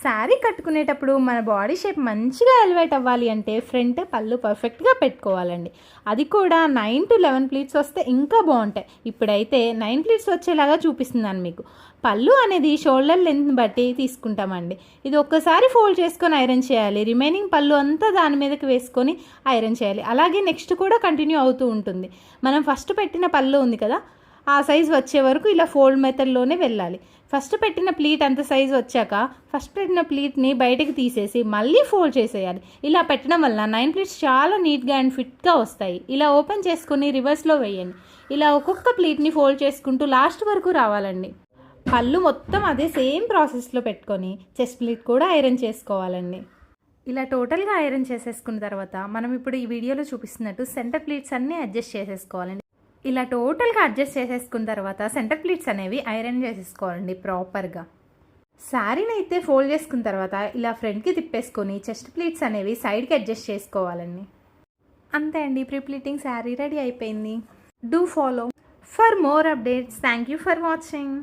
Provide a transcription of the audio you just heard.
శారీ కట్టుకునేటప్పుడు మన body shape మంచిగా elevate అవ్వాలి అంటే ఫ్రంట్ పళ్ళు పర్ఫెక్ట్గా పెట్టుకోవాలండి. అది కూడా 9 to 11 ప్లీట్స్ వస్తే ఇంకా బాగుంటాయి. ఇప్పుడైతే 9 ప్లీట్స్ వచ్చేలాగా చూపిస్తున్నాను మీకు. పళ్ళు అనేది షోల్డర్ లెంత్ బట్టి తీసుకుంటామండి. ఇది ఒక్కసారి ఫోల్డ్ చేసుకొని ఐరన్ చేయాలి. రిమైనింగ్ పళ్ళు అంతా దాని మీదకి వేసుకొని ఐరన్ చేయాలి. అలాగే నెక్స్ట్ కూడా కంటిన్యూ అవుతూ ఉంటుంది. మనం ఫస్ట్ పెట్టిన పళ్ళు ఉంది కదా, ఆ సైజు వచ్చే వరకు ఇలా ఫోల్డ్ మెథడ్లోనే వెళ్ళాలి. ఫస్ట్ పెట్టిన ప్లీట్ అంత సైజు వచ్చాక ఫస్ట్ పెట్టిన ప్లీట్ని బయటకు తీసేసి మళ్ళీ ఫోల్డ్ చేసేయాలి. ఇలా పెట్టడం వల్ల 9 ప్లీట్స్ చాలా నీట్గా అండ్ ఫిట్గా వస్తాయి. ఇలా ఓపెన్ చేసుకుని రివర్స్లో వేయండి. ఇలా ఒక్కొక్క ప్లీట్ని ఫోల్డ్ చేసుకుంటూ లాస్ట్ వరకు రావాలండి. పళ్ళు మొత్తం అదే సేమ్ ప్రాసెస్లో పెట్టుకొని చెస్ట్ ప్లీట్ కూడా ఐరన్ చేసుకోవాలండి. ఇలా టోటల్గా ఐరన్ చేసేసుకున్న తర్వాత మనం ఇప్పుడు ఈ వీడియోలో చూపిస్తున్నట్టు సెంటర్ ప్లీట్స్ అన్నీ అడ్జస్ట్ చేసేసుకోవాలండి. ఇలా టోటల్గా అడ్జస్ట్ చేసేసుకున్న తర్వాత సెంటర్ ప్లీట్స్ అనేవి ఐరన్ చేసేసుకోవాలండి ప్రాపర్గా. శారీని అయితే ఫోల్డ్ చేసుకున్న తర్వాత ఇలా ఫ్రంట్కి తిప్పేసుకొని చెస్ట్ ప్లీట్స్ అనేవి సైడ్కి అడ్జస్ట్ చేసుకోవాలండి. అంతే అండి, ప్రీ ప్లీటింగ్ శారీ రెడీ అయిపోయింది. Do follow for more updates. Thank you for watching.